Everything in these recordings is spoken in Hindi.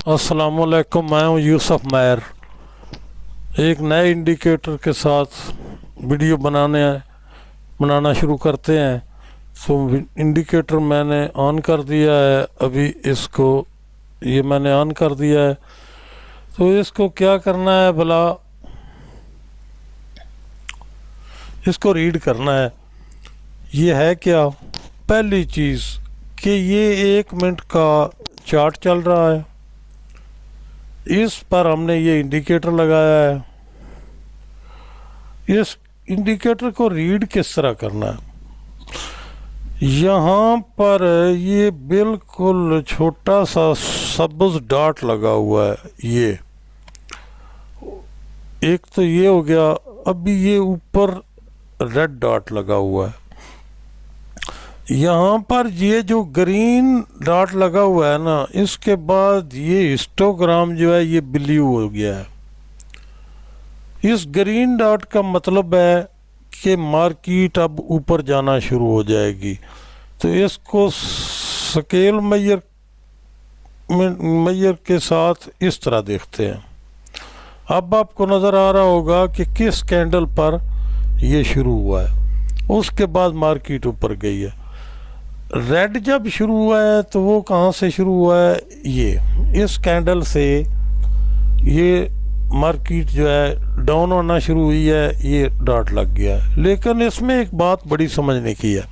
अस्सलामुअलैकुम, मैं हूं यूसुफ मैर। एक नए इंडिकेटर के साथ वीडियो बनाना शुरू करते हैं। तो इंडिकेटर मैंने ऑन कर दिया है, अभी इसको ये मैंने ऑन कर दिया है। तो इसको क्या करना है भला, इसको रीड करना है। ये है क्या, पहली चीज़ कि ये 1 मिनट का चार्ट चल रहा है, इस पर हमने ये इंडिकेटर लगाया है। इस इंडिकेटर को रीड किस तरह करना है, यहाँ पर ये बिल्कुल छोटा सा सब्ज डॉट लगा हुआ है। ये एक तो ये हो गया, अभी ये ऊपर रेड डॉट लगा हुआ है। यहाँ पर ये जो ग्रीन डॉट लगा हुआ है ना, इसके बाद ये हिस्टोग्राम जो है ये ब्लू हो गया है। इस ग्रीन डॉट का मतलब है कि मार्केट अब ऊपर जाना शुरू हो जाएगी। तो इसको स्केल मैयर के साथ इस तरह देखते हैं। अब आपको नज़र आ रहा होगा कि किस कैंडल पर ये शुरू हुआ है, उसके बाद मार्केट ऊपर गई है। रेड जब शुरू हुआ है तो वो कहाँ से शुरू हुआ है, ये इस कैंडल से ये मार्केट जो है डाउन होना शुरू हुई है, ये डॉट लग गया है। लेकिन इसमें एक बात बड़ी समझने की है,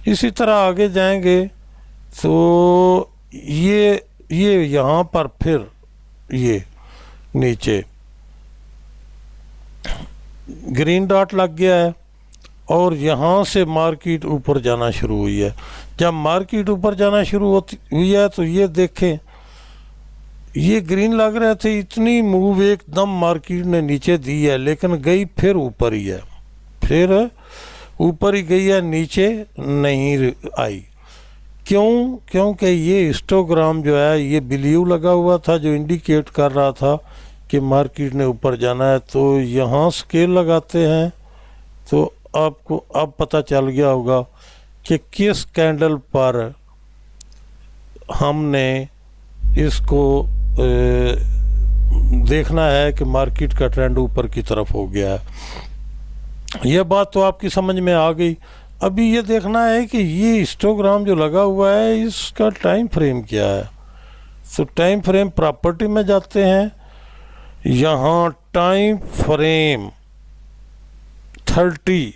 इसी तरह आगे जाएंगे तो ये यहाँ पर फिर ये नीचे ग्रीन डॉट लग गया है और यहाँ से मार्केट ऊपर जाना शुरू हुई है। जब मार्केट ऊपर जाना शुरू हुई है तो ये देखें, ये ग्रीन लग रहे थे, इतनी मूव एकदम मार्केट ने नीचे दी है, लेकिन गई फिर ऊपर ही है, फिर ऊपर ही गई है, नीचे नहीं आई। क्यों? क्योंकि ये हिस्टोग्राम जो है ये ब्लू लगा हुआ था, जो इंडिकेट कर रहा था कि मार्केट ने ऊपर जाना है। तो यहाँ स्केल लगाते हैं तो आपको अब पता चल गया होगा कि किस कैंडल पर हमने इसको देखना है कि मार्केट का ट्रेंड ऊपर की तरफ हो गया है। यह बात तो आपकी समझ में आ गई। अभी ये देखना है कि ये हिस्टोग्राम जो लगा हुआ है इसका टाइम फ्रेम क्या है। तो टाइम फ्रेम प्रॉपर्टी में जाते हैं, यहाँ टाइम फ्रेम 30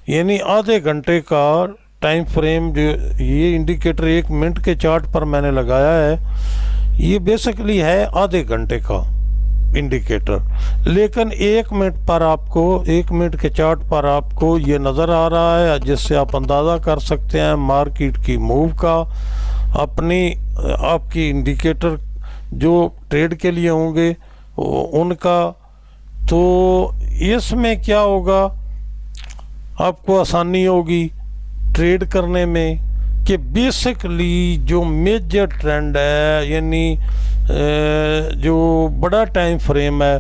यानी आधे घंटे का टाइम फ्रेम जो ये इंडिकेटर 1 मिनट के चार्ट पर मैंने लगाया है, ये बेसिकली है आधे घंटे का इंडिकेटर। लेकिन 1 मिनट पर आपको, 1 मिनट के चार्ट पर आपको ये नज़र आ रहा है, जिससे आप अंदाज़ा कर सकते हैं मार्केट की मूव का। आपकी इंडिकेटर जो ट्रेड के लिए होंगे उनका। तो इसमें क्या होगा, आपको आसानी होगी ट्रेड करने में कि बेसिकली जो मेजर ट्रेंड है, यानी जो बड़ा टाइम फ्रेम है,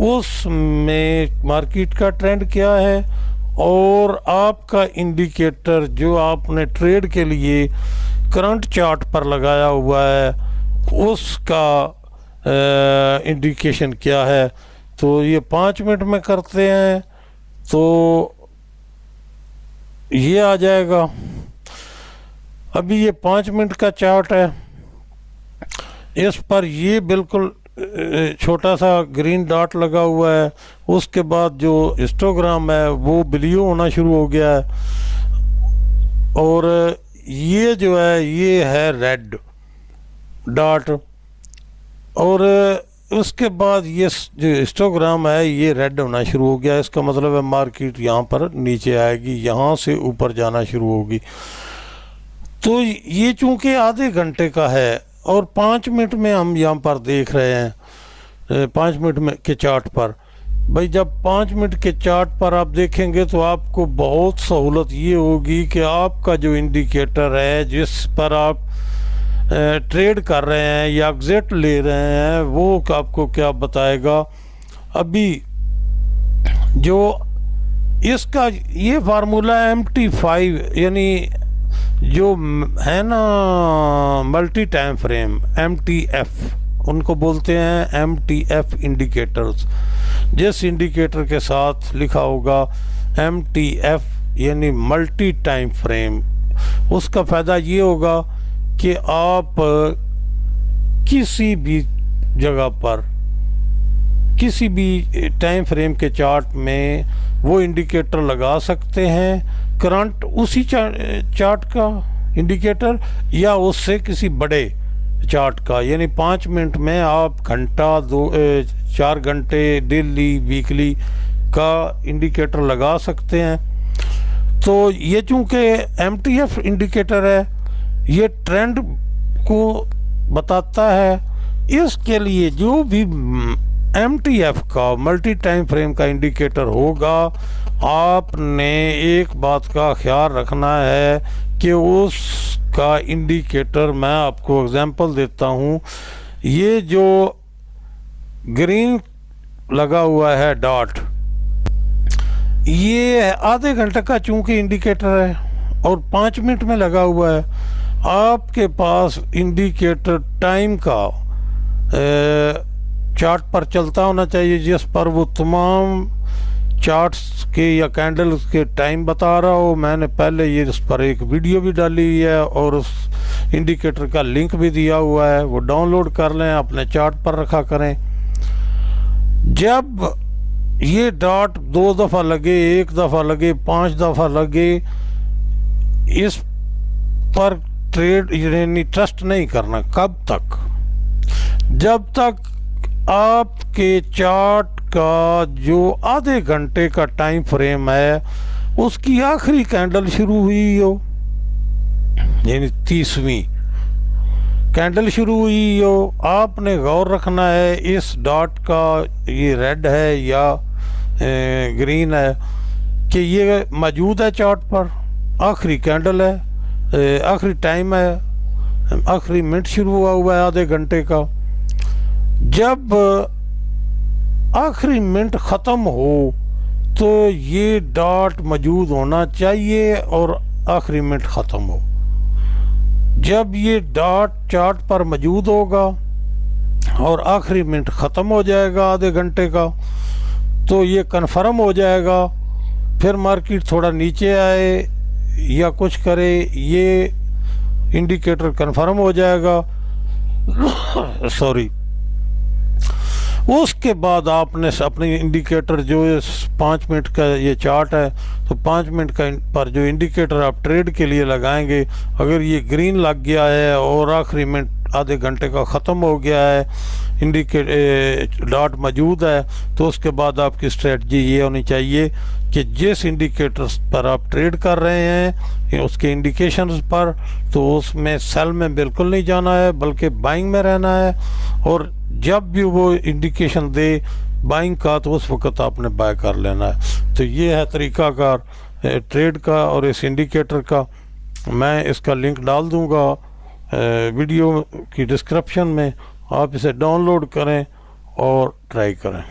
उसमें मार्केट का ट्रेंड क्या है और आपका इंडिकेटर जो आपने ट्रेड के लिए करंट चार्ट पर लगाया हुआ है उसका इंडिकेशन क्या है। तो ये 5 मिनट में करते हैं तो ये आ जाएगा। अभी ये 5 मिनट का चार्ट है, इस पर ये बिल्कुल छोटा सा ग्रीन डॉट लगा हुआ है। उसके बाद जो हिस्टोग्राम है वो ब्लू होना शुरू हो गया है और ये जो है ये है रेड डॉट। और उसके बाद ये जो हिस्टोग्राम है ये रेड होना शुरू हो गया। इसका मतलब है मार्केट यहाँ पर नीचे आएगी, यहाँ से ऊपर जाना शुरू होगी। तो ये चूँकि आधे घंटे का है और 5 मिनट में हम यहाँ पर देख रहे हैं, 5 मिनट में के चार्ट पर। भाई जब 5 मिनट के चार्ट पर आप देखेंगे तो आपको बहुत सहूलत ये होगी कि आपका जो इंडिकेटर है जिस पर आप ट्रेड कर रहे हैं या एग्जिट ले रहे हैं वो आपको क्या बताएगा। अभी जो इसका ये फार्मूला MT5 यानी जो है ना मल्टी टाइम फ्रेम MTF, उनको बोलते हैं MTF इंडिकेटर्स। जिस इंडिकेटर के साथ लिखा होगा MTF यानी मल्टी टाइम फ्रेम, उसका फ़ायदा ये होगा कि आप किसी भी जगह पर किसी भी टाइम फ्रेम के चार्ट में वो इंडिकेटर लगा सकते हैं, करंट उसी चार्ट का इंडिकेटर या उससे किसी बड़े चार्ट का। यानी 5 मिनट में आप घंटा 4 घंटे डेली वीकली का इंडिकेटर लगा सकते हैं। तो ये चूँकि MTF इंडिकेटर है, ये ट्रेंड को बताता है। इसके लिए जो भी MTF का मल्टी टाइम फ्रेम का इंडिकेटर होगा, आपने एक बात का ख्याल रखना है कि उसका इंडिकेटर, मैं आपको एग्जांपल देता हूँ, ये जो ग्रीन लगा हुआ है डॉट, ये आधे घंटे का चूँकि इंडिकेटर है और 5 मिनट में लगा हुआ है। आपके पास इंडिकेटर टाइम का चार्ट पर चलता होना चाहिए, जिस पर वो तमाम चार्ट्स के या कैंडल्स के टाइम बता रहा हो। मैंने पहले ये इस पर एक वीडियो भी डाली हुई है और उस इंडिकेटर का लिंक भी दिया हुआ है, वो डाउनलोड कर लें, अपने चार्ट पर रखा करें। जब ये डॉट 2 दफ़ा लगे, 1 दफ़ा लगे, 5 दफ़ा लगे, इस पर ट्रेड यानी ट्रस्ट नहीं करना। कब तक? जब तक आपके चार्ट का जो आधे घंटे का टाइम फ्रेम है उसकी आखिरी कैंडल शुरू हुई हो, यानी 30वीं कैंडल शुरू हुई हो। आपने गौर रखना है इस डॉट का ये रेड है या ग्रीन है कि ये मौजूद है चार्ट पर, आखिरी कैंडल है, आखिरी टाइम है, आखिरी मिनट शुरू हुआ है आधे घंटे का। जब आखिरी मिनट ख़त्म हो तो ये डॉट मौजूद होना चाहिए और आखिरी मिनट ख़त्म हो। जब ये डॉट चार्ट पर मौजूद होगा और आखिरी मिनट ख़त्म हो जाएगा आधे घंटे का, तो ये कन्फर्म हो जाएगा। फिर मार्केट थोड़ा नीचे आए या कुछ करे, ये इंडिकेटर कन्फर्म हो जाएगा। सॉरी। उसके बाद आपने अपने इंडिकेटर जो 5 मिनट का ये चार्ट है, तो 5 मिनट का पर जो इंडिकेटर आप ट्रेड के लिए लगाएंगे, अगर ये ग्रीन लग गया है और आखिरी मिनट आधे घंटे का ख़त्म हो गया है, डॉट मौजूद है, तो उसके बाद आपकी स्ट्रेटजी ये होनी चाहिए कि जिस इंडिकेटर्स पर आप ट्रेड कर रहे हैं उसके इंडिकेशंस पर, तो उसमें सेल में बिल्कुल नहीं जाना है बल्कि बाइंग में रहना है। और जब भी वो इंडिकेशन दे बाइंग का, तो उस वक्त आपने बाय कर लेना है। तो ये है तरीक़ाकार ट्रेड का और इस इंडिकेटर का। मैं इसका लिंक डाल दूंगा वीडियो की डिस्क्रिप्शन में, आप इसे डाउनलोड करें और ट्राई करें।